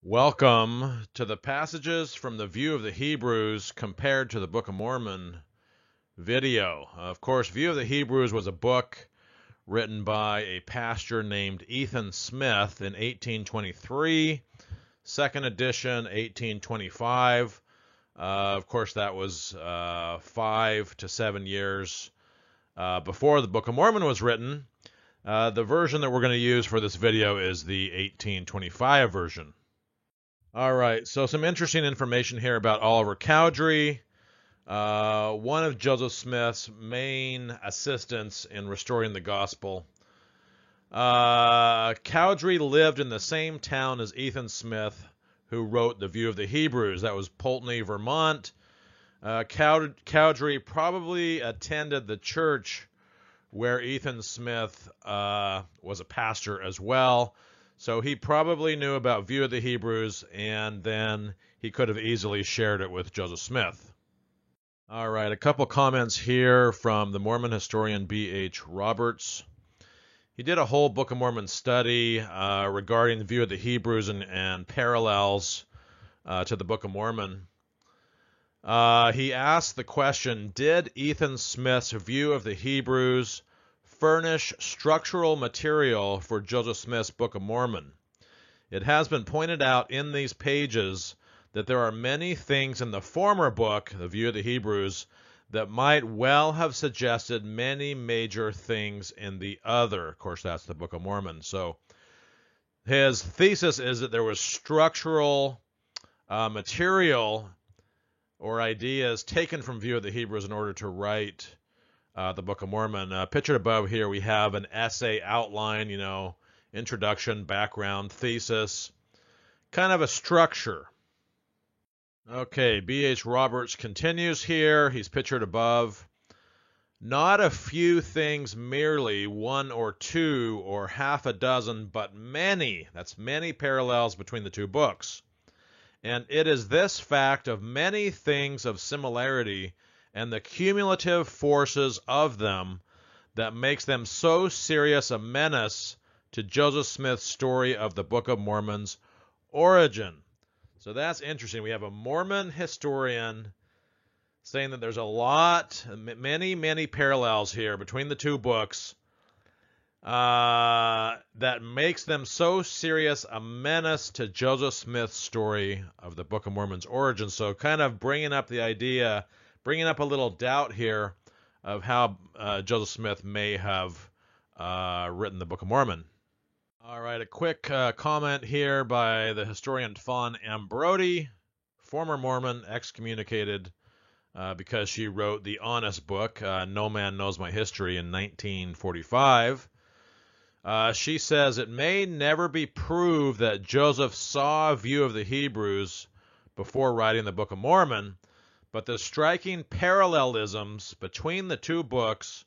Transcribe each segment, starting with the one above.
Welcome to the passages from the View of the Hebrews compared to the Book of Mormon video. Of course, View of the Hebrews was a book written by a pastor named Ethan Smith in 1823, second edition 1825. Of course, that was 5 to 7 years before the Book of Mormon was written. The version that we're going to use for this video is the 1825 version. All right, so some interesting information here about Oliver Cowdery, one of Joseph Smith's main assistants in restoring the gospel. Cowdery lived in the same town as Ethan Smith, who wrote The View of the Hebrews. That was Poultney, Vermont. Cowdery probably attended the church where Ethan Smith was a pastor as well. So he probably knew about View of the Hebrews, and then he could have easily shared it with Joseph Smith. All right, a couple comments here from the Mormon historian B.H. Roberts. He did a whole Book of Mormon study regarding the View of the Hebrews and parallels to the Book of Mormon. He asked the question, did Ethan Smith's View of the Hebrews furnish structural material for Joseph Smith's Book of Mormon? It has been pointed out in these pages that there are many things in the former book, The View of the Hebrews, that might well have suggested many major things in the other. Of course, that's the Book of Mormon. So his thesis is that there was structural material or ideas taken from View of the Hebrews in order to write the Book of Mormon. Pictured above here, we have an essay outline, introduction, background, thesis, kind of a structure. Okay, B.H. Roberts continues here. He's pictured above. Not a few things merely, one or two or half a dozen, but many. That's many parallels between the two books. And it is this fact of many things of similarity and the cumulative forces of them that makes them so serious a menace to Joseph Smith's story of the Book of Mormon's origin. So that's interesting. We have a Mormon historian saying that there's a lot, many parallels here between the two books that makes them so serious a menace to Joseph Smith's story of the Book of Mormon's origin. So kind of bringing up the idea, bringing up a little doubt here of how Joseph Smith may have written the Book of Mormon. All right, a quick comment here by the historian Fawn Ambrody, former Mormon, excommunicated because she wrote the honest book, No Man Knows My History, in 1945. She says, it may never be proved that Joseph saw a View of the Hebrews before writing the Book of Mormon, but the striking parallelisms between the two books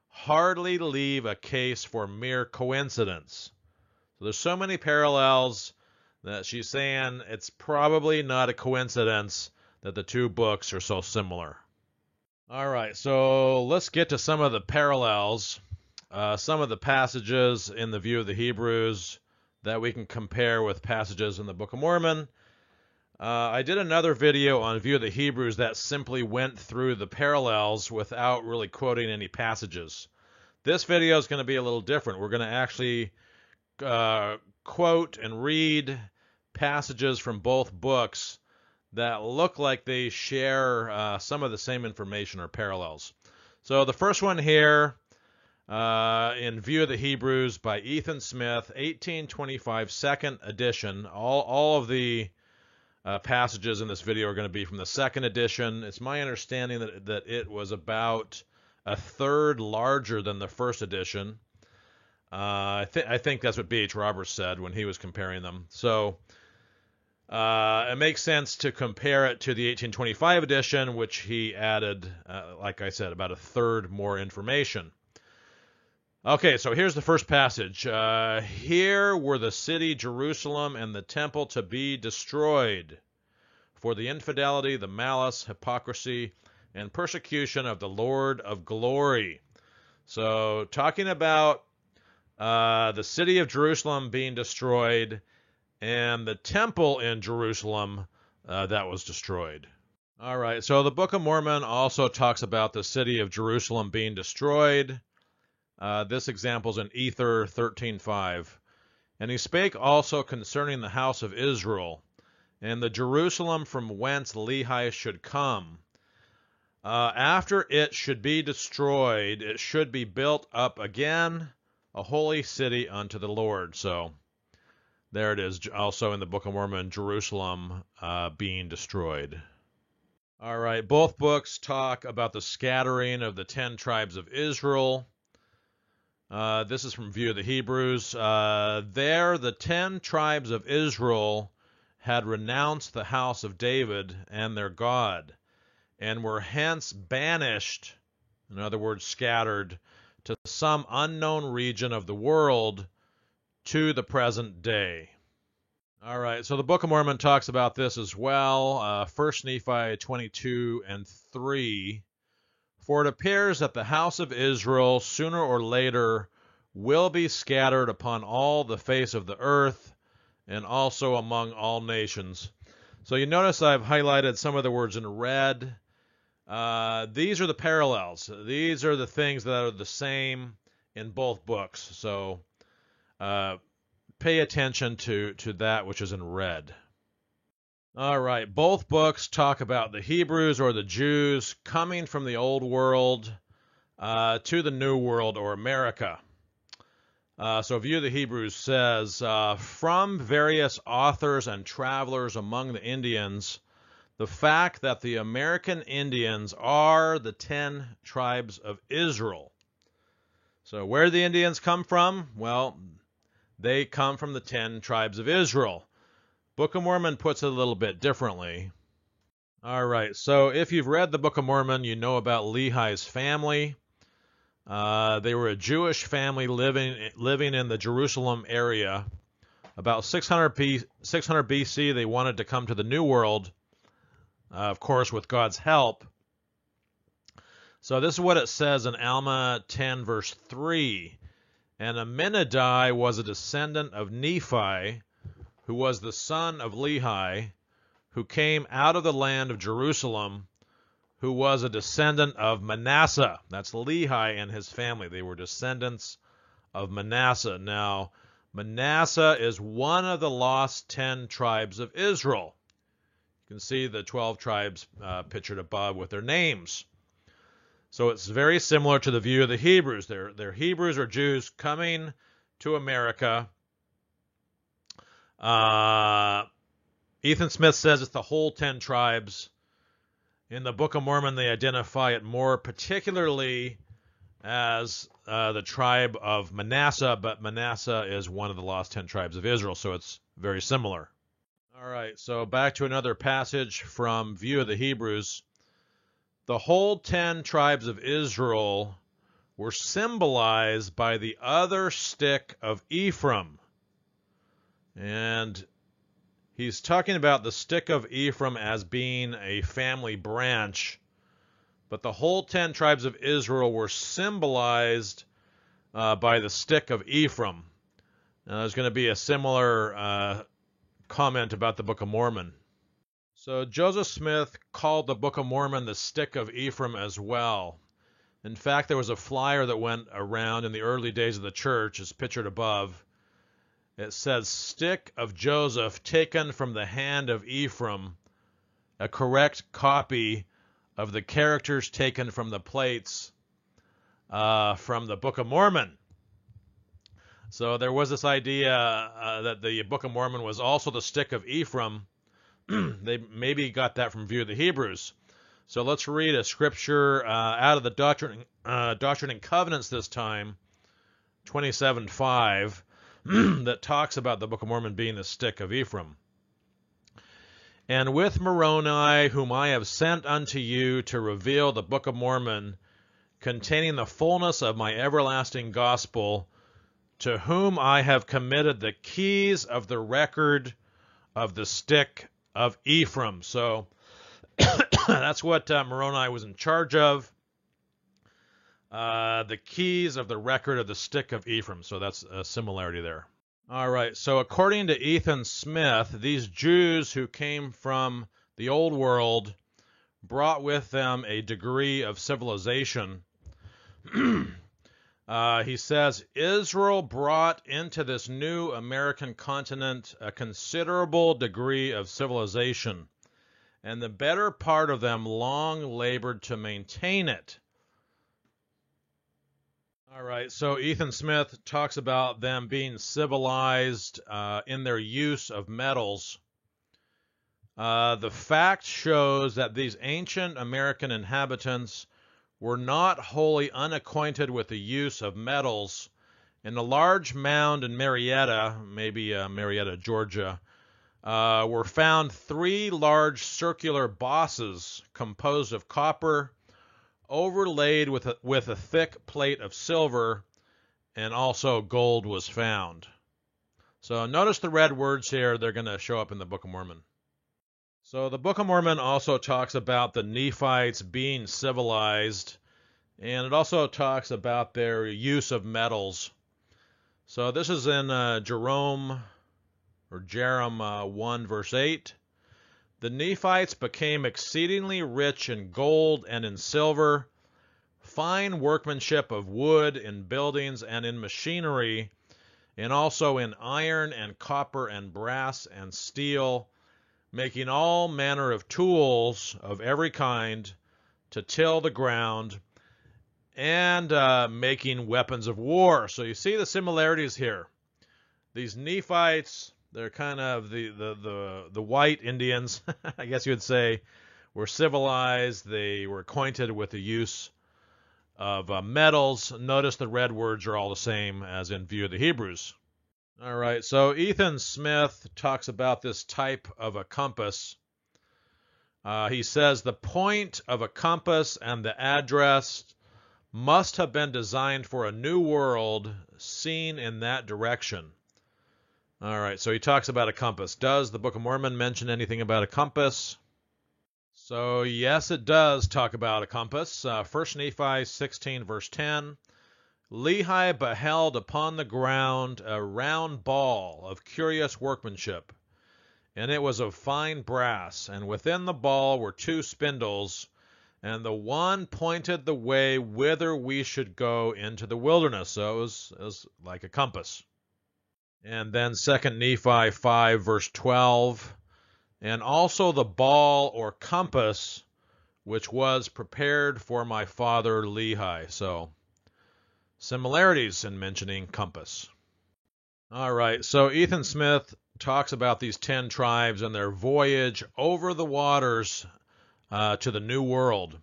hardly leave a case for mere coincidence. So there's so many parallels that she's saying it's probably not a coincidence that the two books are so similar. All right, so let's get to some of the parallels, some of the passages in the View of the Hebrews that we can compare with passages in the Book of Mormon. I did another video on View of the Hebrews that simply went through the parallels without really quoting any passages. This video is going to be a little different. We're going to actually quote and read passages from both books that look like they share some of the same information or parallels. So the first one here, in View of the Hebrews by Ethan Smith, 1825, second edition. All of the passages in this video are going to be from the second edition. It's my understanding that it was about a third larger than the first edition. I think that's what B.H. Roberts said when he was comparing them. So it makes sense to compare it to the 1825 edition, which he added, like I said, about a third more information. Okay, so here's the first passage. Here were the city Jerusalem and the temple to be destroyed for the infidelity, the malice, hypocrisy, and persecution of the Lord of glory. So talking about the city of Jerusalem being destroyed and the temple in Jerusalem that was destroyed. All right, so the Book of Mormon also talks about the city of Jerusalem being destroyed. This example is in Ether 13:5. And he spake also concerning the house of Israel, and the Jerusalem from whence Lehi should come. After it should be destroyed, it should be built up again, a holy city unto the Lord. So there it is, also in the Book of Mormon, Jerusalem being destroyed. All right, both books talk about the scattering of the 10 tribes of Israel. This is from View of the Hebrews. There the 10 tribes of Israel had renounced the house of David and their God, and were hence banished, in other words, scattered, to some unknown region of the world to the present day. All right, so the Book of Mormon talks about this as well. 1 Nephi 22:3. For it appears that the house of Israel, sooner or later, will be scattered upon all the face of the earth, and also among all nations. So you notice I've highlighted some of the words in red. These are the parallels. These are the things that are the same in both books. So pay attention to that which is in red. All right, both books talk about the Hebrews or the Jews coming from the old world to the new world or America. So View of the Hebrews says, from various authors and travelers among the Indians, the fact that the American Indians are the 10 tribes of Israel. So where do the Indians come from? Well, they come from the 10 tribes of Israel. Book of Mormon puts it a little bit differently. All right, so if you've read the Book of Mormon, you know about Lehi's family. They were a Jewish family living in the Jerusalem area. About 600 BC, they wanted to come to the New World, of course, with God's help. So this is what it says in Alma 10, verse 3. And Aminadi was a descendant of Nephi, who was the son of Lehi, who came out of the land of Jerusalem, who was a descendant of Manasseh. That's Lehi and his family. They were descendants of Manasseh. Now, Manasseh is one of the lost 10 tribes of Israel. You can see the 12 tribes pictured above with their names. So it's very similar to the View of the Hebrews. They're Hebrews or Jews coming to America. Ethan Smith says it's the whole 10 tribes. In the Book of Mormon, they identify it more particularly as the tribe of Manasseh, but Manasseh is one of the lost 10 tribes of Israel, so it's very similar. All right, so back to another passage from View of the Hebrews. The whole 10 tribes of Israel were symbolized by the other stick of Ephraim. And he's talking about the stick of Ephraim as being a family branch, but the whole 10 tribes of Israel were symbolized by the stick of Ephraim. Now, there's going to be a similar comment about the Book of Mormon. So Joseph Smith called the Book of Mormon the stick of Ephraim as well. In fact, there was a flyer that went around in the early days of the church, as pictured above. It says, stick of Joseph taken from the hand of Ephraim, a correct copy of the characters taken from the plates from the Book of Mormon. So there was this idea that the Book of Mormon was also the stick of Ephraim. They maybe got that from View of the Hebrews. So let's read a scripture out of the Doctrine and Covenants this time, 27:5. That talks about the Book of Mormon being the stick of Ephraim. And with Moroni, whom I have sent unto you to reveal the Book of Mormon, containing the fullness of my everlasting gospel, to whom I have committed the keys of the record of the stick of Ephraim. So that's what Moroni was in charge of. The keys of the record of the stick of Ephraim. So that's a similarity there. All right, so according to Ethan Smith, these Jews who came from the old world brought with them a degree of civilization. He says Israel brought into this new American continent a considerable degree of civilization, and the better part of them long labored to maintain it. All right, so Ethan Smith talks about them being civilized in their use of metals. The fact shows that these ancient American inhabitants were not wholly unacquainted with the use of metals. In a large mound in Marietta, maybe Marietta, Georgia, were found 3 large circular bosses composed of copper, overlaid with a thick plate of silver, and also gold was found. So notice the red words here. They're going to show up in the Book of Mormon. So the Book of Mormon also talks about the Nephites being civilized, and it also talks about their use of metals. So this is in Jerome 1, verse 8. The Nephites became exceedingly rich in gold and in silver, fine workmanship of wood in buildings and in machinery, and also in iron and copper and brass and steel, making all manner of tools of every kind to till the ground, and making weapons of war. So you see the similarities here. These Nephites, they're kind of the white Indians, I guess you would say, were civilized. They were acquainted with the use of metals. Notice the red words are all the same as in View of the Hebrews. All right, so Ethan Smith talks about this type of a compass. He says the point of a compass and the address must have been designed for a new world seen in that direction. All right, so he talks about a compass. Does the Book of Mormon mention anything about a compass? So yes, it does talk about a compass. 1 Nephi 16, verse 10. Lehi beheld upon the ground a round ball of curious workmanship, and it was of fine brass, and within the ball were 2 spindles, and the one pointed the way whither we should go into the wilderness. So it was like a compass. And then 2 Nephi 5, verse 12. And also the ball or compass, which was prepared for my father Lehi. So similarities in mentioning compass. All right, so Ethan Smith talks about these 10 tribes and their voyage over the waters to the New World.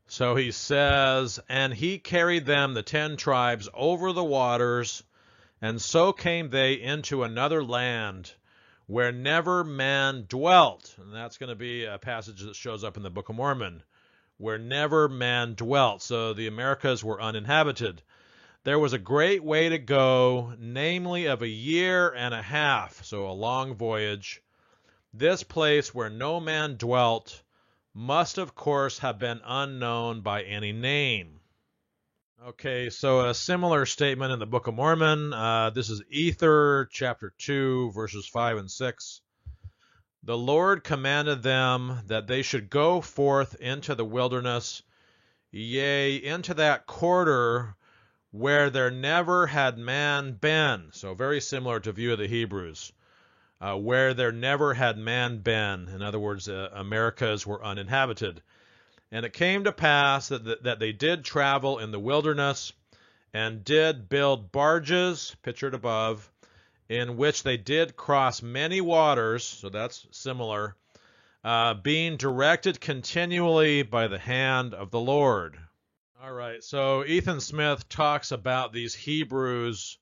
So he says, and he carried them, the 10 tribes, over the waters, and so came they into another land where never man dwelt. And that's going to be a passage that shows up in the Book of Mormon, where never man dwelt. So the Americas were uninhabited. There was a great way to go, namely of a year and a half, so a long voyage. This place where no man dwelt must, of course, have been unknown by any name. Okay, so a similar statement in the Book of Mormon. This is Ether, chapter 2, verses 5 and 6. The Lord commanded them that they should go forth into the wilderness, yea, into that quarter where there never had man been. So very similar to View of the Hebrews. Where there never had man been. In other words, Americas were uninhabited. And it came to pass that they did travel in the wilderness and did build barges, pictured above, in which they did cross many waters, so that's similar, being directed continually by the hand of the Lord. All right, so Ethan Smith talks about these Hebrews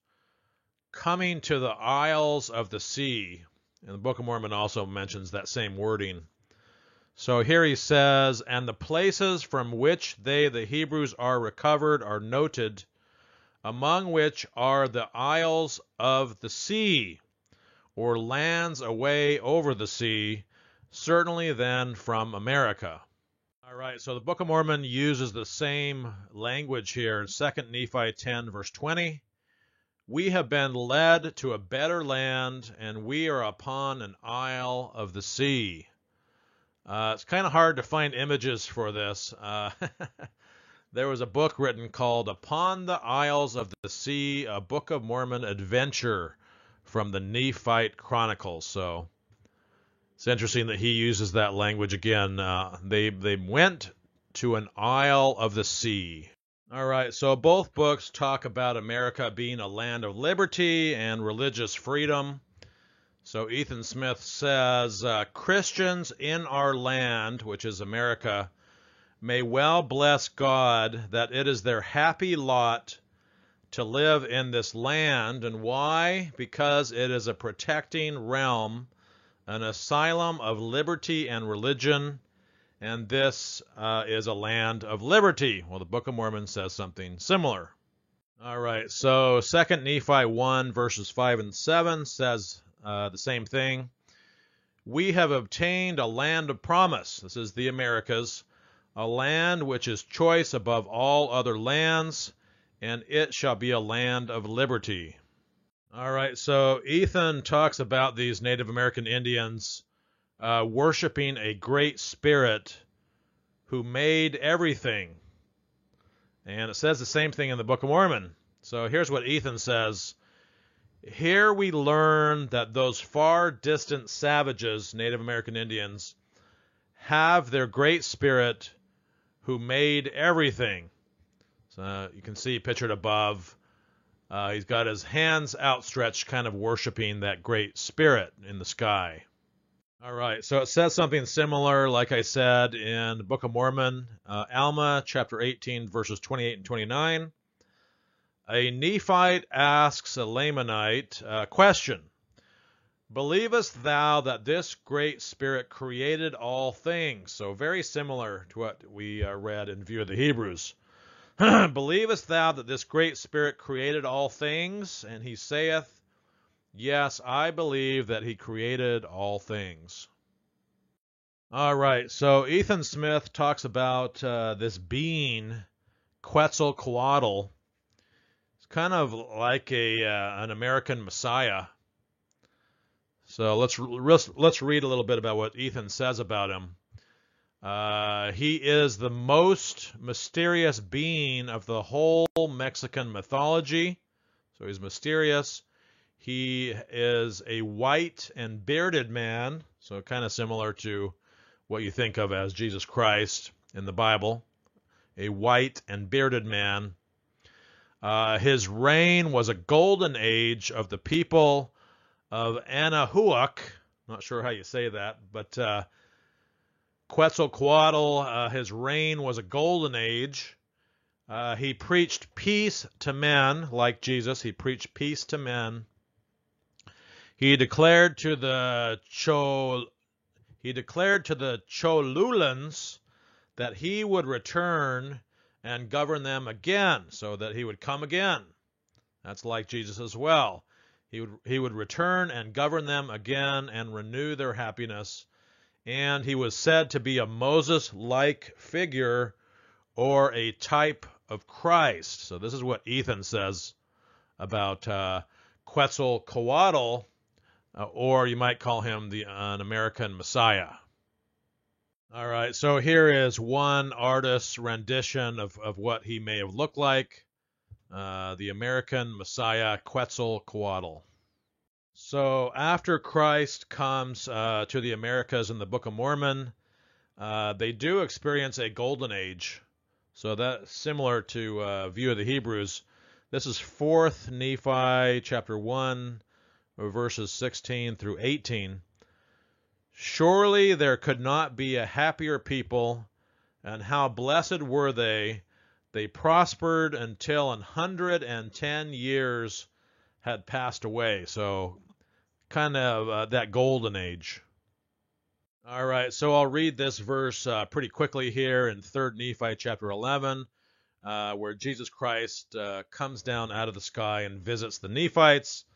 coming to the isles of the sea. And the Book of Mormon also mentions that same wording. So here he says, and the places from which they, the Hebrews, are recovered are noted, among which are the isles of the sea, or lands away over the sea, certainly then from America. All right, so the Book of Mormon uses the same language here in 2 Nephi 10, verse 20. We have been led to a better land, and we are upon an isle of the sea. It's kind of hard to find images for this. There was a book written called Upon the Isles of the Sea, a Book of Mormon adventure from the Nephite Chronicles. So it's interesting that he uses that language again. They went to an isle of the sea. All right, so both books talk about America being a land of liberty and religious freedom. So Ethan Smith says, Christians in our land, which is America, may well bless God that it is their happy lot to live in this land. And why? Because it is a protecting realm, an asylum of liberty and religion, and this is a land of liberty. Well, the Book of Mormon says something similar. All right, so 2 Nephi 1, verses 5 and 7 says the same thing. We have obtained a land of promise. This is the Americas, a land which is choice above all other lands, and it shall be a land of liberty. All right, so Ethan talks about these Native American Indians worshiping a great spirit who made everything. And it says the same thing in the Book of Mormon. So here's what Ethan says. Here we learn that those far distant savages, Native American Indians, have their great spirit who made everything. So you can see pictured above, he's got his hands outstretched, kind of worshiping that great spirit in the sky. All right, so it says something similar, like I said, in the Book of Mormon, Alma, chapter 18, verses 28 and 29. A Nephite asks a Lamanite question. Believest thou that this great spirit created all things? So very similar to what we read in View of the Hebrews. Believest thou that this great spirit created all things? And he saith, Yes, I believe that he created all things. All right, so Ethan Smith talks about this being, Quetzalcoatl. It's kind of like an American Messiah. So let's read a little bit about what Ethan says about him. He is the most mysterious being of the whole Mexican mythology. So he's mysterious. He is a white and bearded man, so kind of similar to what you think of as Jesus Christ in the Bible. A white and bearded man. His reign was a golden age of the people of Anahuac. Not sure how you say that, but Quetzalcoatl, his reign was a golden age. He preached peace to men, like Jesus. He preached peace to men. He declared to the Cholulans that he would return and govern them again, so that he would come again. That's like Jesus as well. He would return and govern them again and renew their happiness. And he was said to be a Moses-like figure or a type of Christ. So this is what Ethan says about Quetzalcoatl, or you might call him an American Messiah. All right, so here is one artist's rendition of what he may have looked like. The American Messiah, Quetzalcoatl. So after Christ comes to the Americas in the Book of Mormon, they do experience a golden age. So that's similar to View of the Hebrews. This is 4th Nephi chapter 1, verses 16 through 18. Surely there could not be a happier people, and how blessed were they. They prospered until 110 years had passed away. So kind of that golden age. All right, so I'll read this verse pretty quickly here in 3rd Nephi chapter 11, where Jesus Christ comes down out of the sky and visits the Nephites.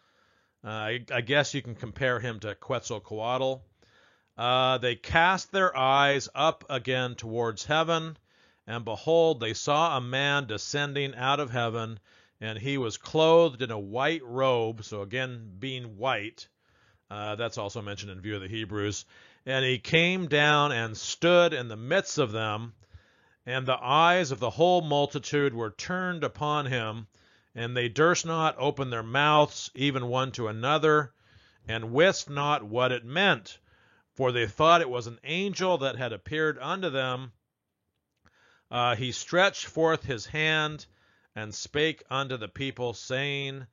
I guess you can compare him to Quetzalcoatl. They cast their eyes up again towards heaven, and behold, they saw a man descending out of heaven, and he was clothed in a white robe. So again, being white, that's also mentioned in View of the Hebrews. And he came down and stood in the midst of them, and the eyes of the whole multitude were turned upon him, and they durst not open their mouths, even one to another, and wist not what it meant, for they thought it was an angel that had appeared unto them. He stretched forth his hand and spake unto the people, saying,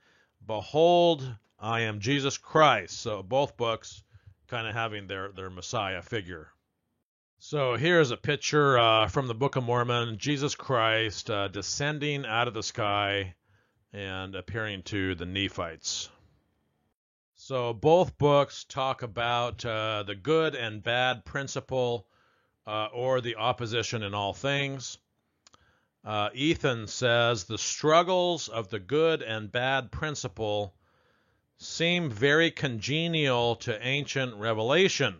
Behold, I am Jesus Christ. So both books kind of having their Messiah figure. So here's a picture from the Book of Mormon, Jesus Christ descending out of the sky and appearing to the Nephites. So both books talk about the good and bad principle or the opposition in all things. Ethan says the struggles of the good and bad principle seem very congenial to ancient revelation.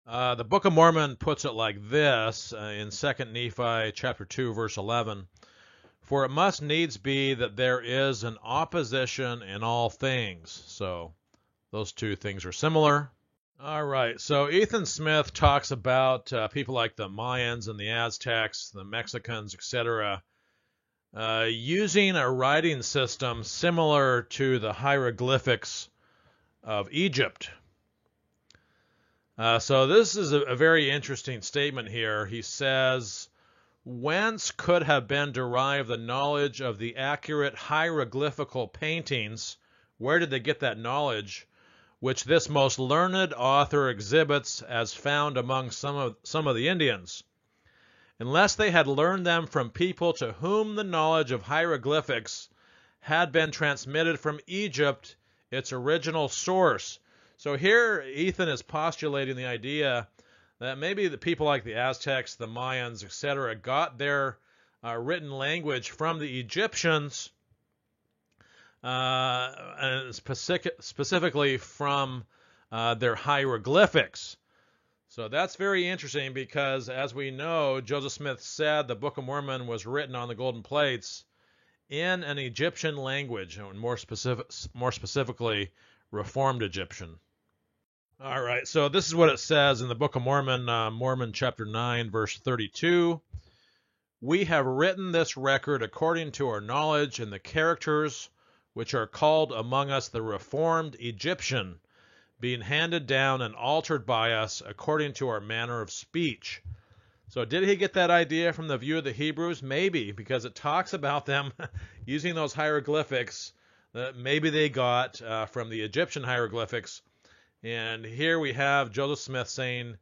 The Book of Mormon puts it like this in 2 Nephi chapter 2, verse 11. For it must needs be that there is an opposition in all things. So those two things are similar. All right, so Ethan Smith talks about people like the Mayans and the Aztecs, the Mexicans, etc., using a writing system similar to the hieroglyphics of Egypt. So this is a very interesting statement here. He says, whence could have been derived the knowledge of the accurate hieroglyphical paintings? Where did they get that knowledge? Which this most learned author exhibits as found among some of the Indians. Unless they had learned them from people to whom the knowledge of hieroglyphics had been transmitted from Egypt, its original source. So here Ethan is postulating the idea that maybe the people like the Aztecs, the Mayans, etc., got their written language from the Egyptians, and specifically from their hieroglyphics. So that's very interesting because, as we know, Joseph Smith said the Book of Mormon was written on the golden plates in an Egyptian language, and more specifically, Reformed Egyptian. All right, so this is what it says in the Book of Mormon, Mormon chapter 9, verse 32. We have written this record according to our knowledge in the characters which are called among us the Reformed Egyptian, being handed down and altered by us according to our manner of speech. So did he get that idea from the View of the Hebrews? Maybe, because it talks about them using those hieroglyphics that maybe they got from the Egyptian hieroglyphics. And here we have Joseph Smith saying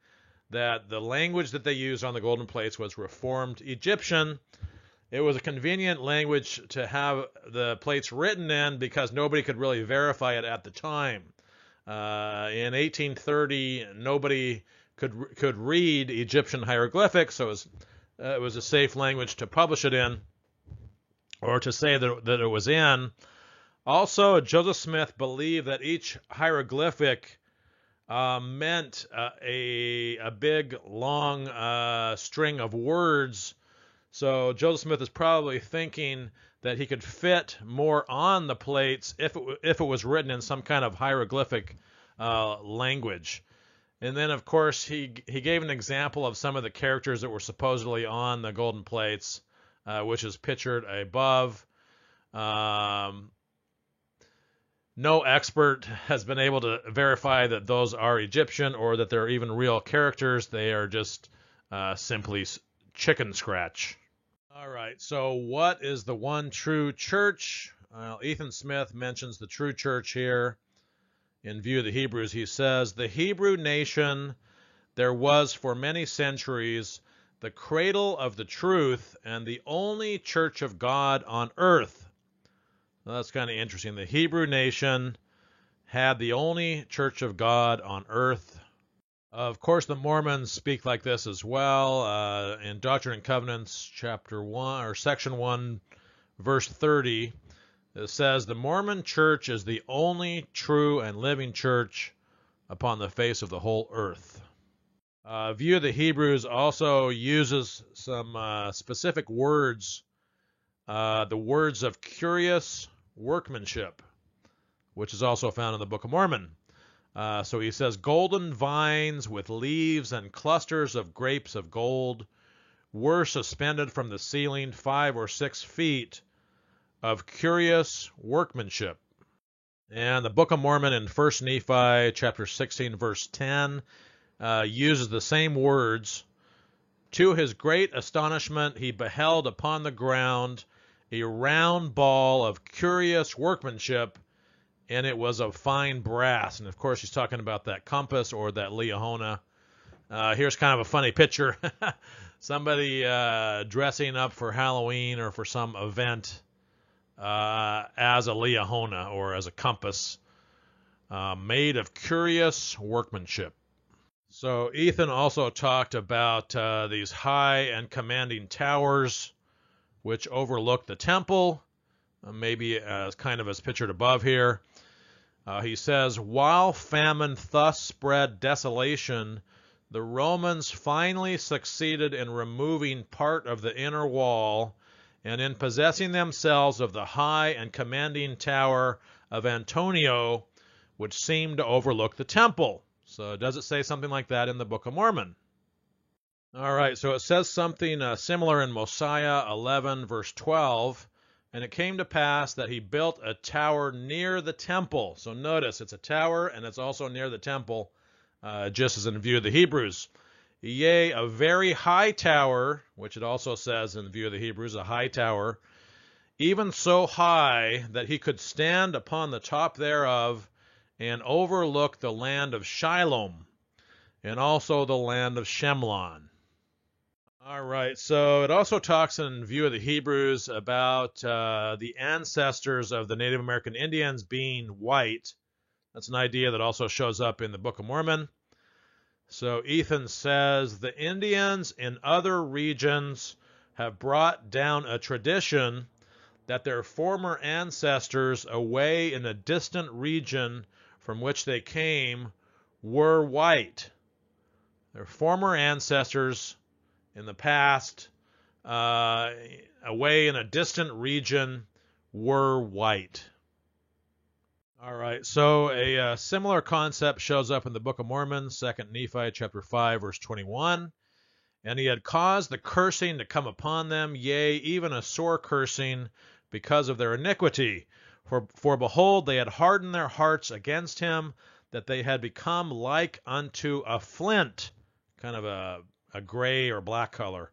that the language that they used on the golden plates was Reformed Egyptian. It was a convenient language to have the plates written in because nobody could really verify it at the time. In 1830, nobody could read Egyptian hieroglyphics, so it was a safe language to publish it in, or to say that it was in. Also, Joseph Smith believed that each hieroglyphic meant a big, long string of words. So Joseph Smith is probably thinking that he could fit more on the plates if it was written in some kind of hieroglyphic language. And then, of course, he gave an example of some of the characters that were supposedly on the golden plates, which is pictured above. No expert has been able to verify that those are Egyptian or that they're even real characters. They are just simply chicken scratch. All right, so what is the one true church? Ethan Smith mentions the true church here. In View of the Hebrews, he says, the Hebrew nation, there was for many centuries the cradle of the truth and the only church of God on earth. Well, that's kind of interesting. The Hebrew nation had the only church of God on earth. Of course, the Mormons speak like this as well. In Doctrine and Covenants, chapter 1, or section 1, verse 30, it says, the Mormon church is the only true and living church upon the face of the whole earth. View of the Hebrews also uses some specific words the words of curious workmanship, which is also found in the Book of Mormon. So he says, golden vines with leaves and clusters of grapes of gold were suspended from the ceiling 5 or 6 feet of curious workmanship. And the Book of Mormon in 1 Nephi chapter 16 verse 10 uses the same words. To his great astonishment, he beheld upon the ground a round ball of curious workmanship, and it was of fine brass. And of course, he's talking about that compass or that Liahona. Here's kind of a funny picture. Somebody dressing up for Halloween or for some event as a Liahona or as a compass made of curious workmanship. So Ethan also talked about these high and commanding towers which overlook the temple, maybe as kind of as pictured above here. He says, while famine thus spread desolation, the Romans finally succeeded in removing part of the inner wall and in possessing themselves of the high and commanding tower of Antonio, which seemed to overlook the temple. So does it say something like that in the Book of Mormon? All right, so it says something similar in Mosiah 11, verse 12. And it came to pass that he built a tower near the temple. So notice, it's a tower and it's also near the temple, just as in view of the Hebrews. Yea, a very high tower, which it also says in view of the Hebrews, a high tower, even so high that he could stand upon the top thereof and overlook the land of Shiloh, and also the land of Shemlon. All right, so it also talks in view of the Hebrews about the ancestors of the Native American Indians being white. That's an idea that also shows up in the Book of Mormon. So Ethan says, the Indians in other regions have brought down a tradition that their former ancestors away in a distant region from which they came were white. Their former ancestors in the past, away in a distant region, were white. All right, so a similar concept shows up in the Book of Mormon, 2 Nephi chapter 5, verse 21. And he had caused the cursing to come upon them, yea, even a sore cursing, because of their iniquity. For behold, they had hardened their hearts against him, that they had become like unto a flint, kind of a gray or black color.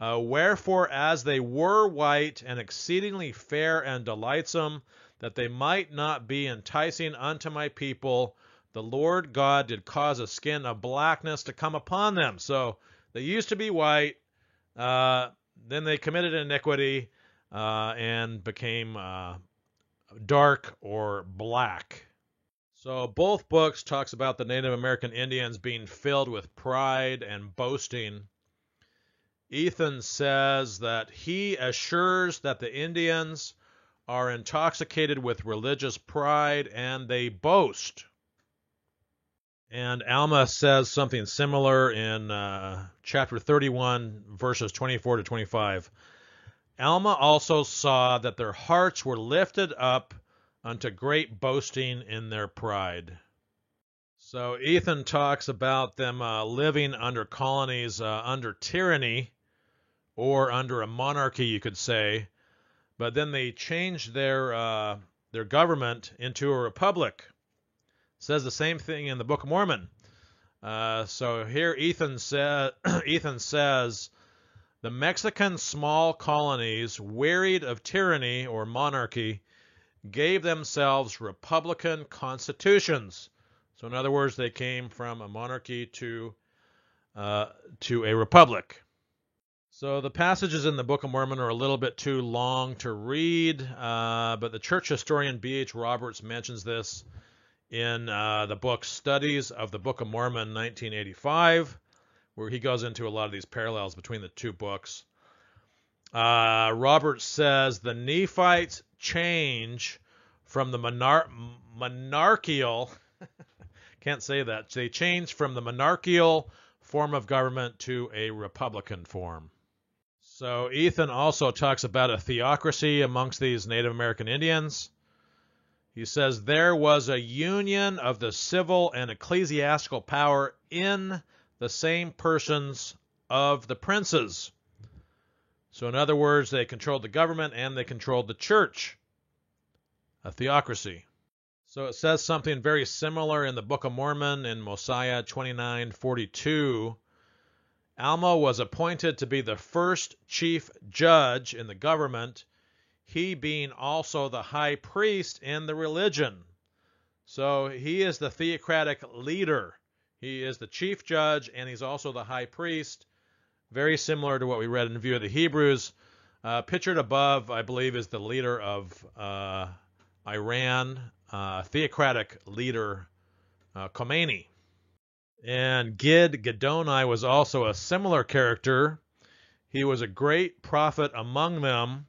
Wherefore, as they were white and exceedingly fair and delightsome, that they might not be enticing unto my people, the Lord God did cause a skin of blackness to come upon them. So they used to be white, then they committed iniquity and became dark or black. So both books talks about the Native American Indians being filled with pride and boasting. Ethan says that he assures that the Indians are intoxicated with religious pride and they boast. And Alma says something similar in chapter 31, verses 24 to 25. Alma also saw that their hearts were lifted up unto great boasting in their pride. So Ethan talks about them living under colonies, under tyranny, or under a monarchy, you could say, but then they changed their government into a republic. It says the same thing in the Book of Mormon. So here Ethan says, the Mexican small colonies, wearied of tyranny or monarchy, gave themselves republican constitutions. So in other words, they came from a monarchy to a republic. So the passages in the Book of Mormon are a little bit too long to read, but the church historian B.H. Roberts mentions this in the book Studies of the Book of Mormon, 1985, where he goes into a lot of these parallels between the two books. Roberts says the Nephites change from the monarchical, can't say that, they change from the monarchical form of government to a republican form. So Ethan also talks about a theocracy amongst these Native American Indians. He says there was a union of the civil and ecclesiastical power in the same persons of the princes. So in other words, they controlled the government and they controlled the church. A theocracy. So it says something very similar in the Book of Mormon in Mosiah 29:42. Alma was appointed to be the first chief judge in the government, he being also the high priest in the religion. So he is the theocratic leader. He is the chief judge, and he's also the high priest. Very similar to what we read in View of the Hebrews. Pictured above, I believe, is the leader of Iran, theocratic leader Khomeini. And Gid Giddoni was also a similar character. He was a great prophet among them,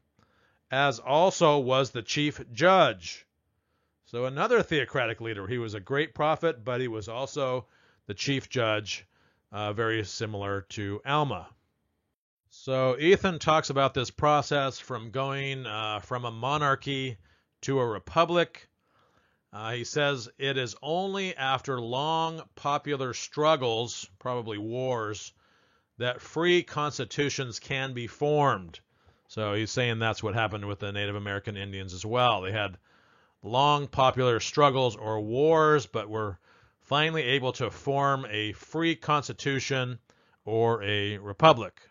as also was the chief judge. So another theocratic leader. He was a great prophet, but he was also the chief judge, very similar to Alma. So Ethan talks about this process from going from a monarchy to a republic. He says it is only after long popular struggles, probably wars, that free constitutions can be formed. So he's saying that's what happened with the Native American Indians as well. They had long popular struggles or wars, but were finally able to form a free constitution or a republic.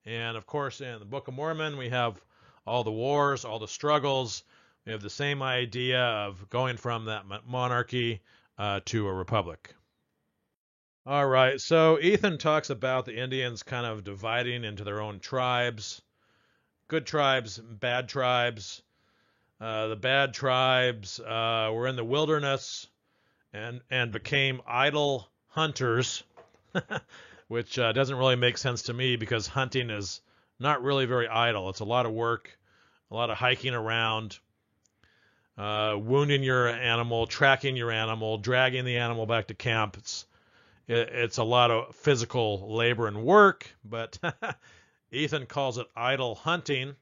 And of course, in the Book of Mormon, we have all the wars, all the struggles. We have the same idea of going from that monarchy to a republic. All right, so Ethan talks about the Indians kind of dividing into their own tribes. Good tribes, bad tribes. The bad tribes were in the wilderness and became idle hunters, which doesn't really make sense to me because hunting is not really very idle. It's a lot of work, a lot of hiking around, wounding your animal, tracking your animal, dragging the animal back to camp. It's a lot of physical labor and work, but Ethan calls it idle hunting.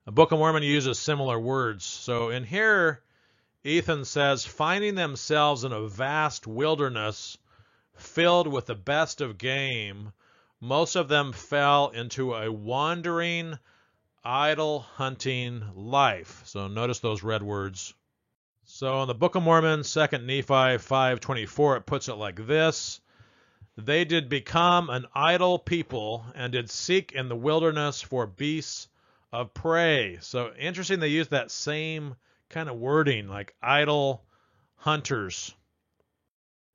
The Book of Mormon uses similar words. So in here, Ethan says, finding themselves in a vast wilderness filled with the best of game, most of them fell into a wandering, idle hunting life. So notice those red words. So in the Book of Mormon, 2 Nephi 5:24, it puts it like this. They did become an idle people and did seek in the wilderness for beasts of prey. So interesting they use that same kind of wording, like idle hunters.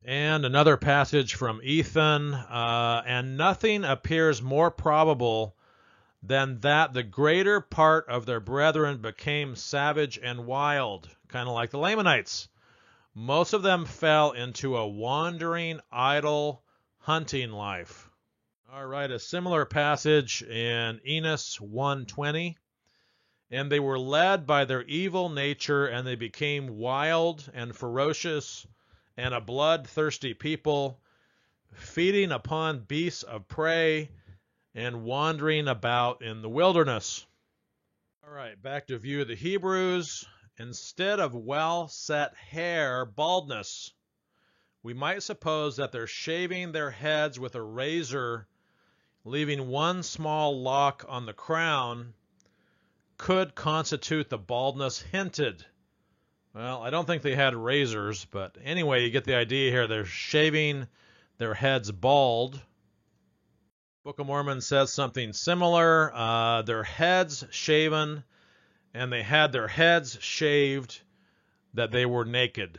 And another passage from Ethan, and nothing appears more probable than that the greater part of their brethren became savage and wild, kind of like the Lamanites. Most of them fell into a wandering, idle hunting life. All right, a similar passage in Enos 1:20. And they were led by their evil nature, and they became wild and ferocious and a bloodthirsty people, feeding upon beasts of prey and wandering about in the wilderness. All right, back to View of the Hebrews. Instead of well-set hair, baldness. We might suppose that they're shaving their heads with a razor, leaving one small lock on the crown, could constitute the baldness hinted. Well, I don't think they had razors, but anyway, you get the idea here. They're shaving their heads bald. Book of Mormon says something similar. Their heads shaven, and they had their heads shaved that they were naked.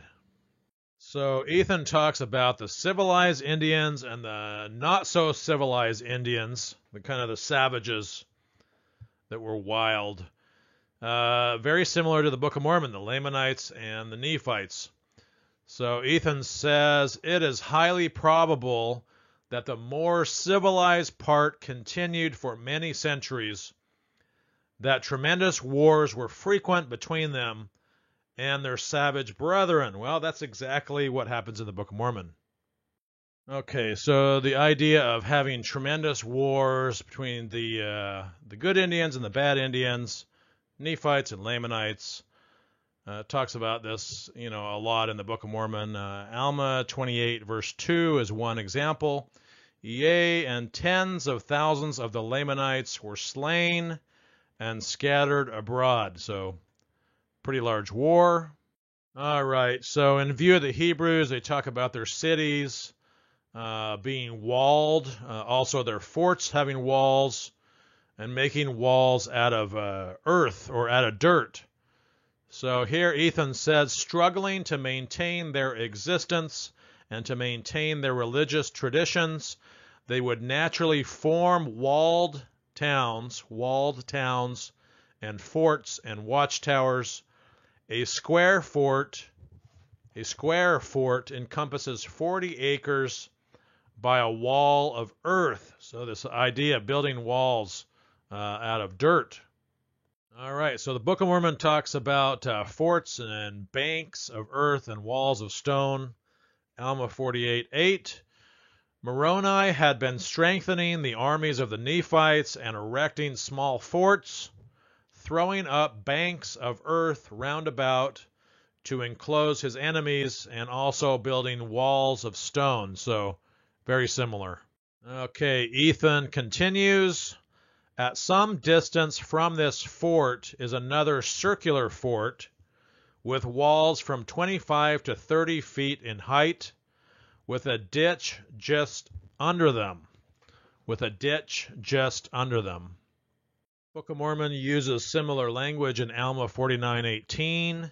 So Ethan talks about the civilized Indians and the not-so-civilized Indians, the kind of the savages that were wild. Very similar to the Book of Mormon, the Lamanites and the Nephites. So Ethan says, it is highly probable that the more civilized part continued for many centuries, that tremendous wars were frequent between them and their savage brethren. Well, that's exactly what happens in the Book of Mormon. Okay, so the idea of having tremendous wars between the good Indians and the bad Indians, Nephites and Lamanites, talks about this, a lot in the Book of Mormon. Alma 28 verse 2 is one example. Yea, and tens of thousands of the Lamanites were slain and scattered abroad. So, pretty large war. All right, so in view of the Hebrews, they talk about their cities being walled, also their forts having walls, and making walls out of earth or out of dirt. So here Ethan says, struggling to maintain their existence and to maintain their religious traditions, they would naturally form walled towns and forts and watchtowers. A square fort encompasses 40 acres by a wall of earth. So this idea of building walls out of dirt. All right, so the Book of Mormon talks about forts and banks of earth and walls of stone. Alma 48:8. Moroni had been strengthening the armies of the Nephites and erecting small forts, throwing up banks of earth round about to enclose his enemies, and also building walls of stone. So very similar. Okay, Ethan continues. At some distance from this fort is another circular fort with walls from 25 to 30 feet in height, with a ditch just under them. Book of Mormon uses similar language in Alma 49:18.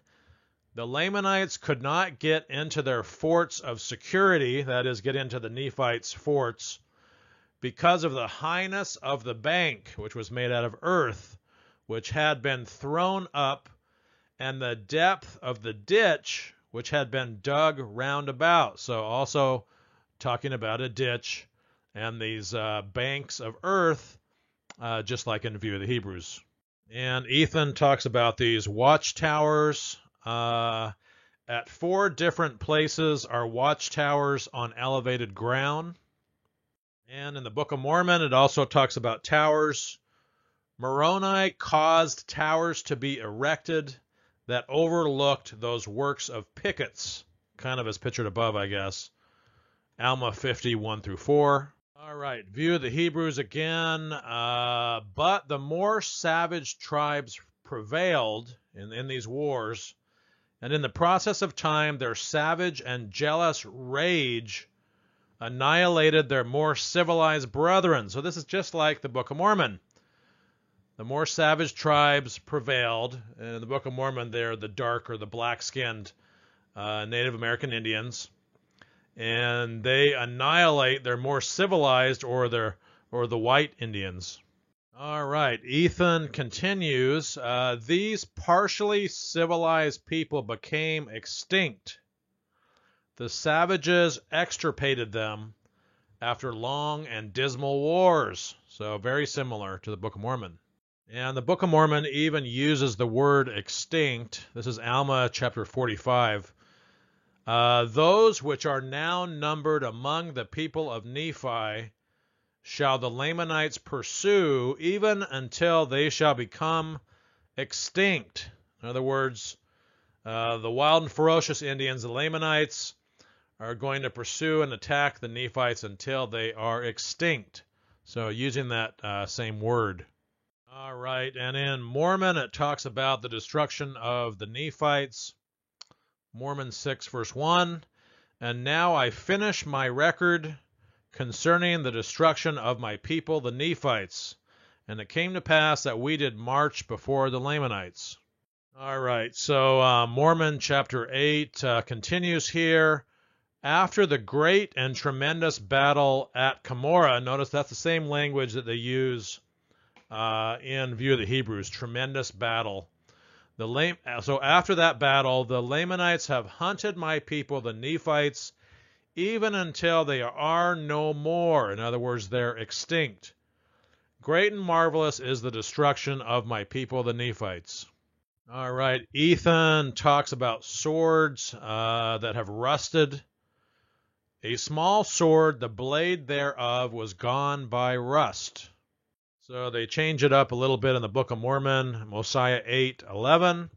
The Lamanites could not get into their forts of security, that is, get into the Nephites' forts, because of the highness of the bank, which was made out of earth, which had been thrown up, and the depth of the ditch, which had been dug round about. So also talking about a ditch and these banks of earth, just like in view of the Hebrews. And Ethan talks about these watchtowers. At 4 different places are watchtowers on elevated ground. And in the Book of Mormon, it also talks about towers. Moroni caused towers to be erected that overlooked those works of pickets, kind of as pictured above, I guess. Alma 50:1-4. All right, view of the Hebrews again. But the more savage tribes prevailed in these wars, and in the process of time, their savage and jealous rage annihilated their more civilized brethren. So this is just like the Book of Mormon. The more savage tribes prevailed. In the Book of Mormon, they're the dark or the black-skinned Native American Indians. And they annihilate their more civilized or the white Indians. All right, Ethan continues. These partially civilized people became extinct. The savages extirpated them after long and dismal wars. So very similar to the Book of Mormon. And the Book of Mormon even uses the word extinct. This is Alma chapter 45. Those which are now numbered among the people of Nephi shall the Lamanites pursue, even until they shall become extinct. In other words, the wild and ferocious Indians, the Lamanites, are going to pursue and attack the Nephites until they are extinct. So using that same word. All right, and in Mormon it talks about the destruction of the Nephites. Mormon 6 verse 1. And now I finish my record concerning the destruction of my people, the Nephites. And it came to pass that we did march before the Lamanites. All right, so Mormon chapter 8 continues here. After the great and tremendous battle at Cumorah, notice that's the same language that they use in view of the Hebrews, tremendous battle. So after that battle, the Lamanites have hunted my people, the Nephites, even until they are no more. In other words, they're extinct. Great and marvelous is the destruction of my people, the Nephites. All right, Ethan talks about swords that have rusted A small sword, the blade thereof was gone by rust. So they change it up a little bit in the Book of Mormon, Mosiah 8:11.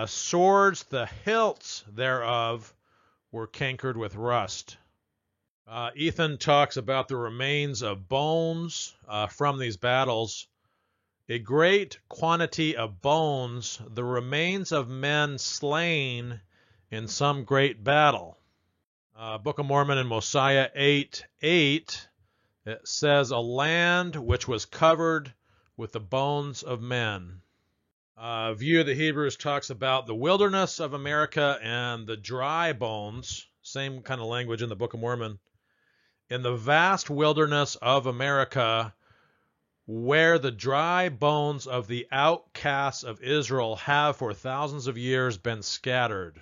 Swords, the hilts thereof were cankered with rust. Ethan talks about the remains of bones from these battles. A great quantity of bones, the remains of men slain in some great battle. Book of Mormon in Mosiah 8:8, it says, a land which was covered with the bones of men. View of the Hebrews talks about the wilderness of America and the dry bones, same kind of language in the Book of Mormon. In the vast wilderness of America, where the dry bones of the outcasts of Israel have for thousands of years been scattered.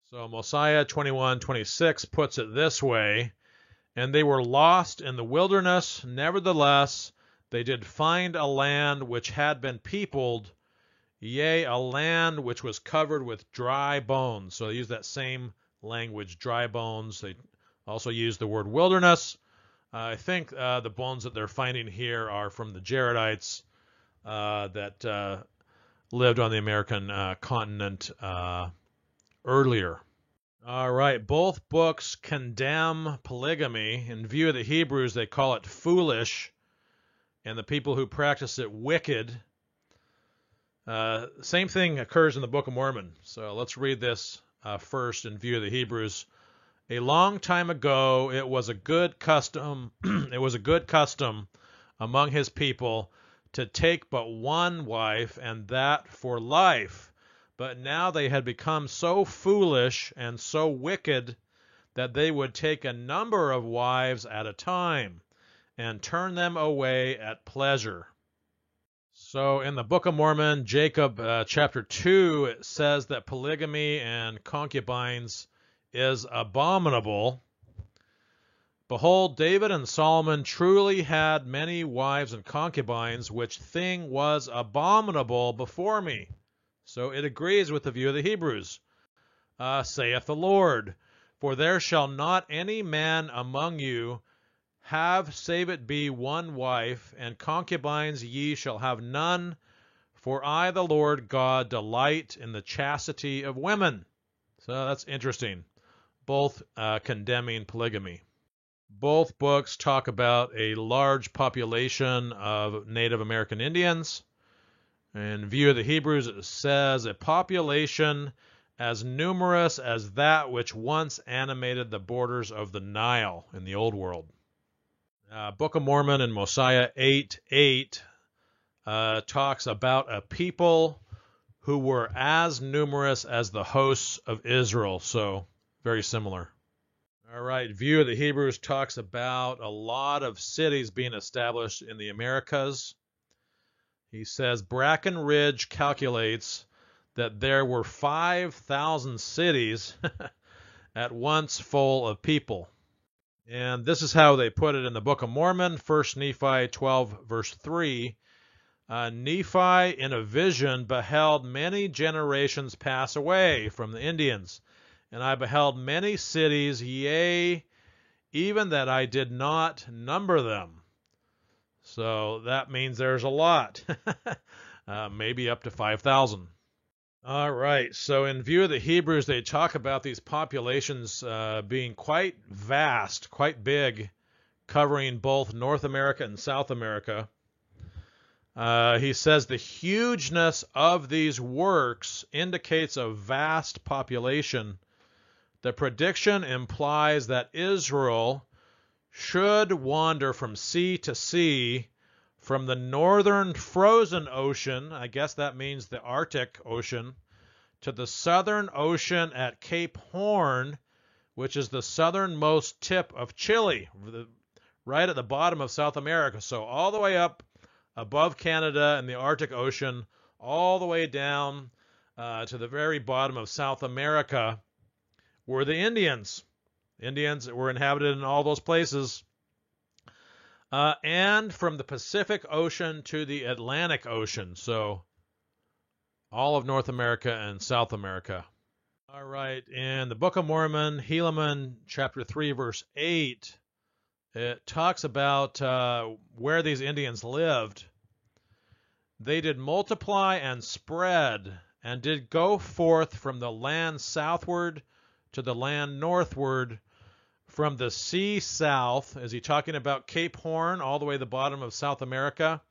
So Mosiah 21:26 puts it this way, and they were lost in the wilderness, nevertheless they did find a land which had been peopled, yea, a land which was covered with dry bones. So they use that same language, dry bones. They also use the word wilderness. I think the bones that they're finding here are from the Jaredites that lived on the American continent earlier. All right, both books condemn polygamy. In view of the Hebrews, they call it foolish, and the people who practice it wicked. Same thing occurs in the Book of Mormon. So let's read this first in view of the Hebrews. A long time ago, it was a good custom. It was a good custom among his people to take but one wife, and that for life. But now they had become so foolish and so wicked that they would take a number of wives at a time and turn them away at pleasure. So in the Book of Mormon, Jacob chapter 2, it says that polygamy and concubines is abominable. Behold, David and Solomon truly had many wives and concubines, which thing was abominable before me. So it agrees with the view of the Hebrews. Saith the Lord, for there shall not any man among you have, save it be one wife, and concubines ye shall have none, for I, the Lord God, delight in the chastity of women. So that's interesting. Both condemning polygamy. Both books talk about a large population of Native American Indians. In view of the Hebrews, it says a population as numerous as that which once animated the borders of the Nile in the Old World. Book of Mormon in Mosiah 8:8 talks about a people who were as numerous as the hosts of Israel, so very similar. All right, view of the Hebrews talks about a lot of cities being established in the Americas. He says Brackenridge calculates that there were 5,000 cities at once full of people. And this is how they put it in the Book of Mormon, 1 Nephi 12, verse 3. Nephi in a vision beheld many generations pass away from the Indians, and I beheld many cities, yea, even that I did not number them. So that means there's a lot, maybe up to 5,000. All right, so in view of the Hebrews, they talk about these populations being quite vast, quite big, covering both North America and South America. He says the hugeness of these works indicates a vast population. The prediction implies that Israel should wander from sea to sea, from the northern frozen ocean, I guess that means the Arctic Ocean, to the southern ocean at Cape Horn, which is the southernmost tip of Chile, right at the bottom of South America. So all the way up above Canada and the Arctic Ocean, all the way down to the very bottom of South America were the Indians. Indians were inhabited in all those places. And from the Pacific Ocean to the Atlantic Ocean. So all of North America and South America. All right, in the Book of Mormon, Helaman chapter 3, verse 8, it talks about where these Indians lived. They did multiply and spread, and did go forth from the land southward to the land northward, from the sea south. Is he talking about Cape Horn, all the way to the bottom of South America?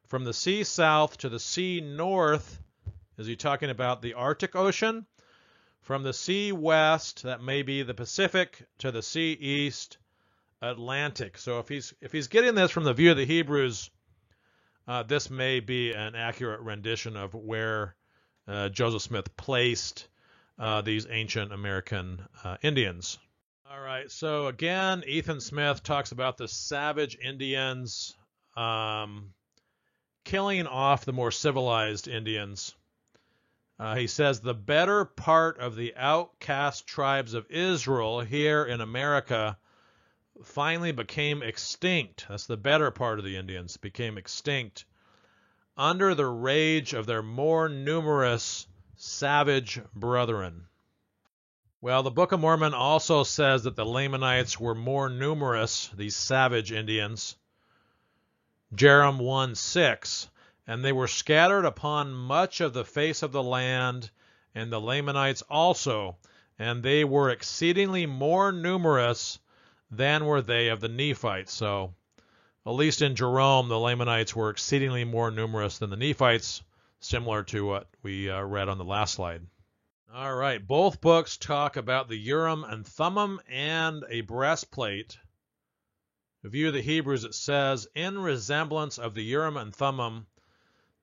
From the sea south to the sea north, is he talking about the Arctic Ocean? From the sea west, that may be the Pacific, to the sea east, Atlantic. So if he's getting this from the view of the Hebrews, this may be an accurate rendition of where Joseph Smith placed these ancient American Indians. All right, so again, Ethan Smith talks about the savage Indians killing off the more civilized Indians. He says the better part of the outcast tribes of Israel here in America finally became extinct. That's the better part of the Indians, became extinct under the rage of their more numerous savage brethren. Well, the Book of Mormon also says that the Lamanites were more numerous, these savage Indians. Jerem 1:6, and they were scattered upon much of the face of the land, and the Lamanites also, and they were exceedingly more numerous than were they of the Nephites. So, at least in Jerome, the Lamanites were exceedingly more numerous than the Nephites, similar to what we read on the last slide. All right, both books talk about the Urim and Thummim and a breastplate. The view of the Hebrews, it says, in resemblance of the Urim and Thummim,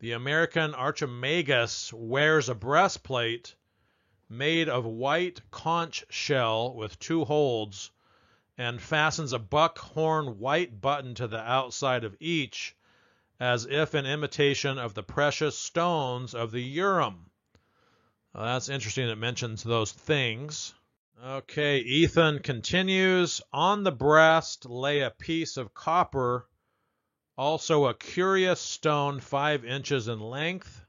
the American Archimagus wears a breastplate made of white conch shell with 2 holes, and fastens a buckhorn white button to the outside of each, as if in imitation of the precious stones of the Urim. That's interesting. It mentions those things. Okay, Ethan continues. On the breast lay a piece of copper, also a curious stone 5 inches in length.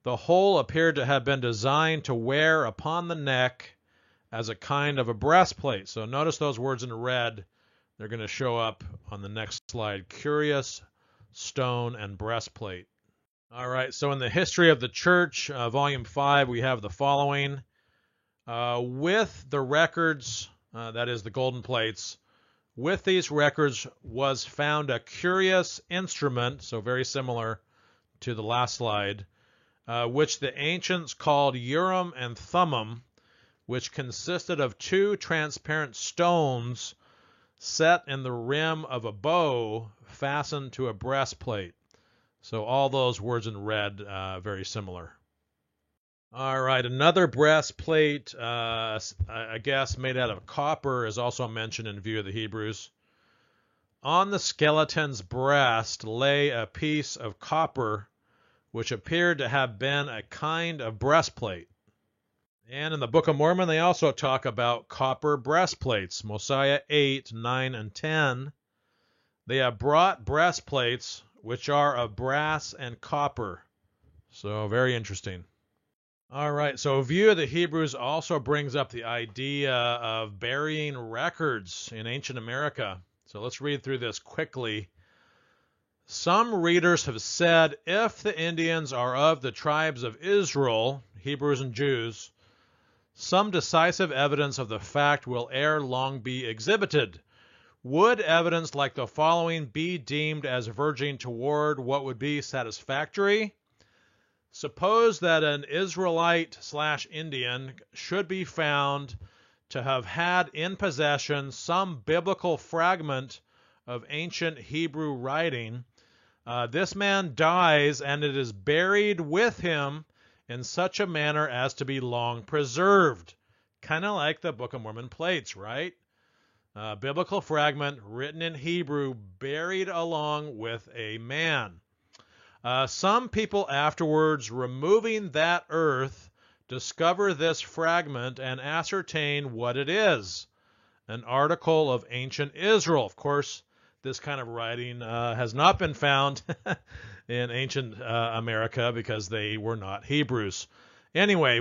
The whole appeared to have been designed to wear upon the neck as a kind of a breastplate. So notice those words in red. They're going to show up on the next slide. Curious stone and breastplate. All right, so in the History of the Church, Volume 5, we have the following. With the records, that is the golden plates, with these records was found a curious instrument, so very similar to the last slide, which the ancients called Urim and Thummim, which consisted of 2 transparent stones set in the rim of a bow fastened to a breastplate. So all those words in red, very similar. All right, another breastplate, I guess made out of copper, is also mentioned in view of the Hebrews. On the skeleton's breast lay a piece of copper, which appeared to have been a kind of breastplate. And in the Book of Mormon, they also talk about copper breastplates. Mosiah 8, 9, and 10. They have brought breastplates which are of brass and copper. So very interesting. All right, so a view of the Hebrews also brings up the idea of burying records in ancient America. So let's read through this quickly. Some readers have said if the Indians are of the tribes of Israel, Hebrews and Jews, some decisive evidence of the fact will ere long be exhibited. Would evidence like the following be deemed as verging toward what would be satisfactory? Suppose that an Israelite/Indian should be found to have had in possession some biblical fragment of ancient Hebrew writing. This man dies, and it is buried with him in such a manner as to be long preserved. Kind of like the Book of Mormon plates, right? Biblical fragment written in Hebrew, buried along with a man. Some people afterwards, removing that earth, discover this fragment and ascertain what it is. An article of ancient Israel. Of course, this kind of writing has not been found in ancient America because they were not Hebrews. Anyway,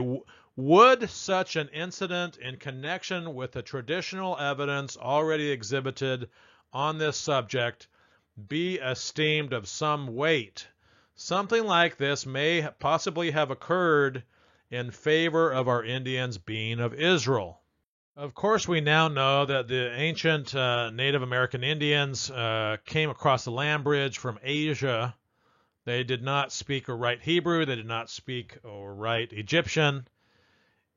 Would such an incident in connection with the traditional evidence already exhibited on this subject be esteemed of some weight? Something like this may possibly have occurred in favor of our Indians being of Israel. Of course, we now know that the ancient Native American Indians came across the land bridge from Asia. They did not speak or write Hebrew. They did not speak or write Egyptian.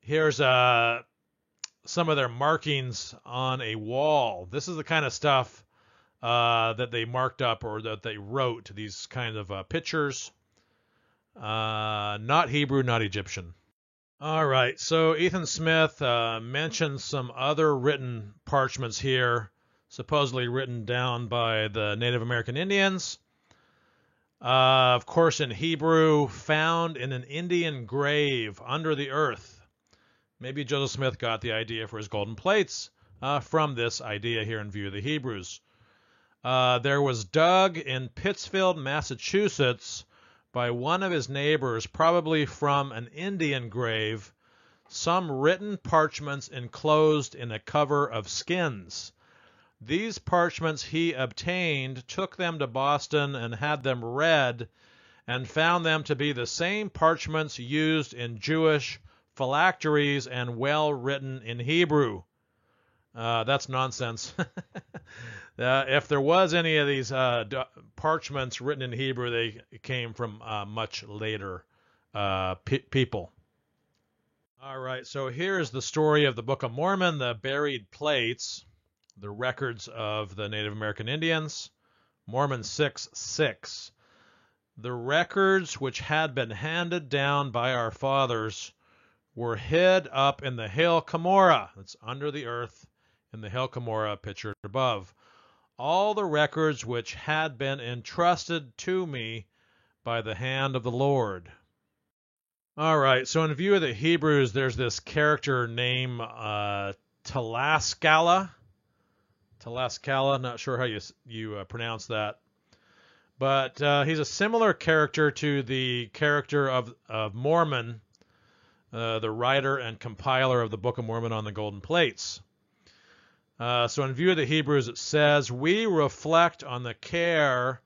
Here's some of their markings on a wall. This is the kind of stuff that they marked up or that they wrote, these kind of pictures. Not Hebrew, not Egyptian. All right, so Ethan Smith mentions some other written parchments here, supposedly written down by the Native American Indians. Of course, in Hebrew, found in an Indian grave under the earth. Maybe Joseph Smith got the idea for his golden plates from this idea here in View of the Hebrews. There was dug in Pittsfield, Massachusetts, by one of his neighbors, probably from an Indian grave, some written parchments enclosed in a cover of skins. These parchments he obtained, took them to Boston, and had them read, and found them to be the same parchments used in Jewish phylacteries and well written in Hebrew. That's nonsense. If there was any of these parchments written in Hebrew, they came from much later people. All right, so here's the story of the Book of Mormon, the buried plates, the records of the Native American Indians. Mormon 6:6. The records which had been handed down by our fathers were hid up in the hill Cumorah. That's under the earth in the hill Cumorah pictured above. All the records which had been entrusted to me by the hand of the Lord. All right, so in view of the Hebrews, there's this character named Tlaskala. Tlaskala, not sure how you pronounce that. But he's a similar character to the character of Mormon, the writer and compiler of the Book of Mormon on the golden plates. So in view of the Hebrews, it says, we reflect on the care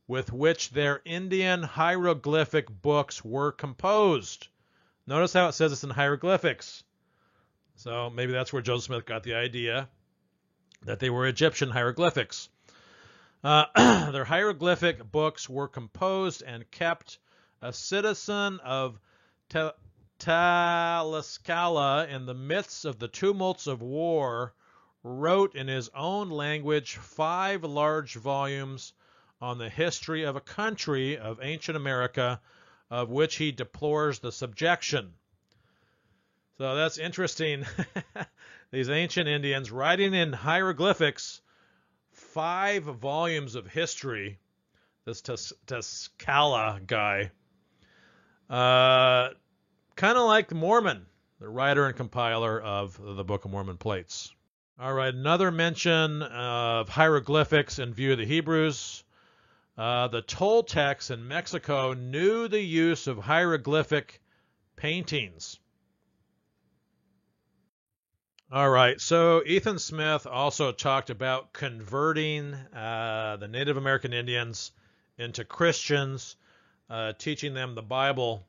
with which their Indian hieroglyphic books were composed. Notice how it says it's in hieroglyphics. So maybe that's where Joseph Smith got the idea that they were Egyptian hieroglyphics. Their hieroglyphic books were composed and kept. A citizen of Tlaskala, in the midst of the tumults of war, wrote in his own language 5 large volumes on the history of a country of ancient America, of which he deplores the subjection. So that's interesting. These ancient Indians writing in hieroglyphics 5 volumes of history. This Tlaskala guy. Kind of like Mormon, the writer and compiler of the Book of Mormon plates. All right, another mention of hieroglyphics in view of the Hebrews. The Toltecs in Mexico knew the use of hieroglyphic paintings. All right, so Ethan Smith also talked about converting the Native American Indians into Christians, teaching them the Bible.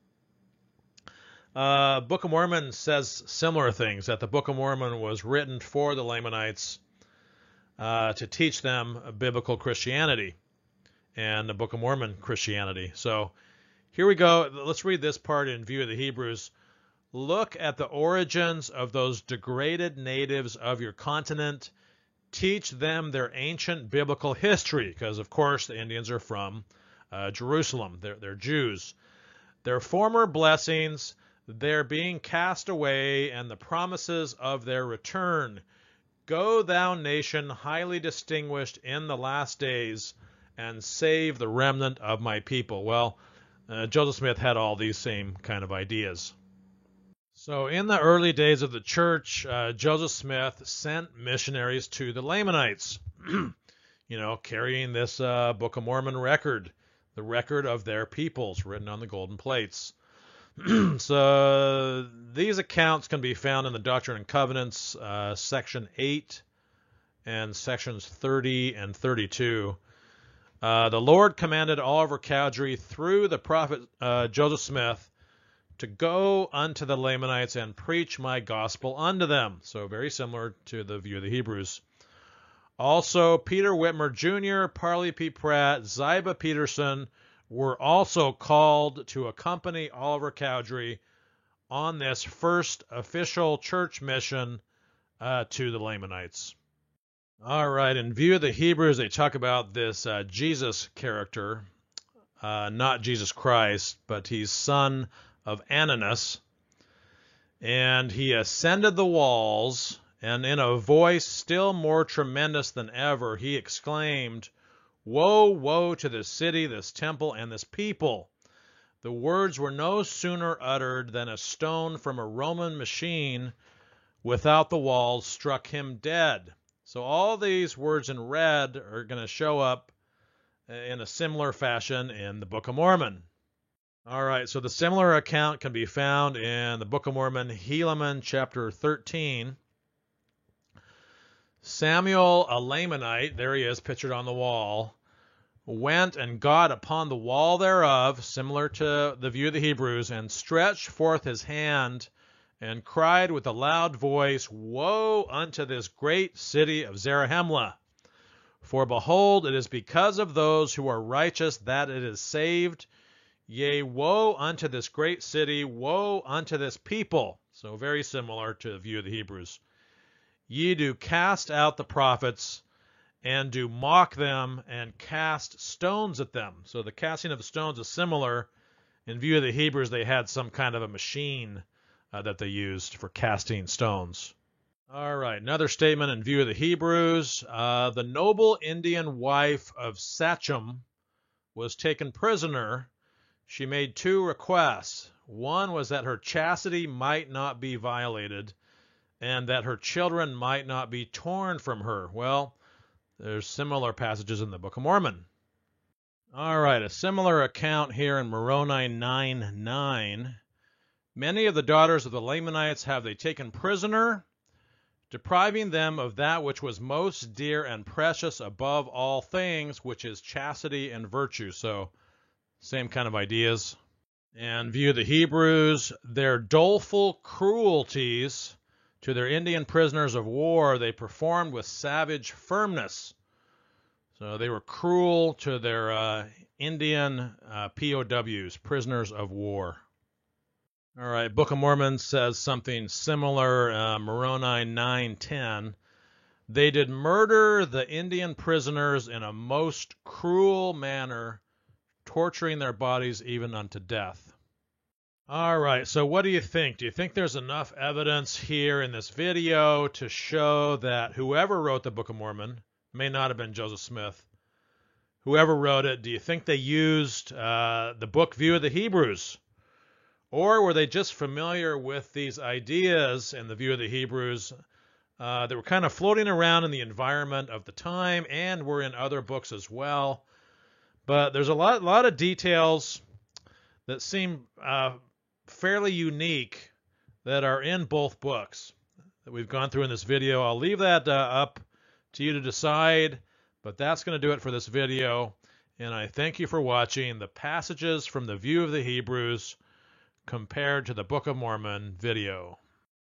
Book of Mormon says similar things, that the Book of Mormon was written for the Lamanites to teach them biblical Christianity and the Book of Mormon Christianity. So here we go. Let's read this part in view of the Hebrews. Look at the origins of those degraded natives of your continent. Teach them their ancient biblical history, because, of course, the Indians are from Jerusalem. They're Jews. Their former blessings, their being cast away, and the promises of their return. Go, thou nation highly distinguished in the last days, and save the remnant of my people. Well, Joseph Smith had all these same kind of ideas. So in the early days of the church, Joseph Smith sent missionaries to the Lamanites, carrying this Book of Mormon record, the record of their peoples written on the golden plates. So these accounts can be found in the Doctrine and Covenants, section 8 and sections 30 and 32. The Lord commanded Oliver Cowdery through the prophet Joseph Smith to go unto the Lamanites and preach my gospel unto them. So very similar to the view of the Hebrews. Also, Peter Whitmer Jr., Parley P. Pratt, Ziba Peterson were also called to accompany Oliver Cowdery on this first official church mission to the Lamanites. All right, in view of the Hebrews, they talk about this Jesus character, not Jesus Christ, but he's son of Ananus, and he ascended the walls, and in a voice still more tremendous than ever, he exclaimed, "Woe, woe to this city, this temple, and this people!" The words were no sooner uttered than a stone from a Roman machine without the walls struck him dead. So all these words in red are going to show up in a similar fashion in the Book of Mormon. All right, so the similar account can be found in the Book of Mormon, Helaman chapter 13. Samuel, a Lamanite, there he is pictured on the wall, went and got upon the wall thereof, similar to the view of the Hebrews, and stretched forth his hand and cried with a loud voice, "Woe unto this great city of Zarahemla! For behold, it is because of those who are righteous that it is saved. Yea, woe unto this great city, woe unto this people." So very similar to the view of the Hebrews. "Ye do cast out the prophets, and do mock them, and cast stones at them." So the casting of the stones is similar. In view of the Hebrews, they had some kind of a machine that they used for casting stones. All right, another statement in view of the Hebrews. The noble Indian wife of Sachem was taken prisoner. She made two requests. One was that her chastity might not be violated, and that her children might not be torn from her. Well, there's similar passages in the Book of Mormon. All right, a similar account here in Moroni 9:9. "Many of the daughters of the Lamanites have they taken prisoner, depriving them of that which was most dear and precious above all things, which is chastity and virtue." So, same kind of ideas. And view the Hebrews, their doleful cruelties to their Indian prisoners of war they performed with savage firmness. So they were cruel to their Indian POWs, prisoners of war. All right, Book of Mormon says something similar, Moroni 9:10. "They did murder the Indian prisoners in a most cruel manner, torturing their bodies even unto death." All right, so what do you think? Do you think there's enough evidence here in this video to show that whoever wrote the Book of Mormon, may not have been Joseph Smith, whoever wrote it, do you think they used the book view of the Hebrews? Or were they just familiar with these ideas in the view of the Hebrews that were kind of floating around in the environment of the time and were in other books as well? But there's a lot of details that seem fairly unique that are in both books that we've gone through in this video. I'll leave that up to you to decide, but that's going to do it for this video. And I thank you for watching the passages from the view of the Hebrews compared to the Book of Mormon video.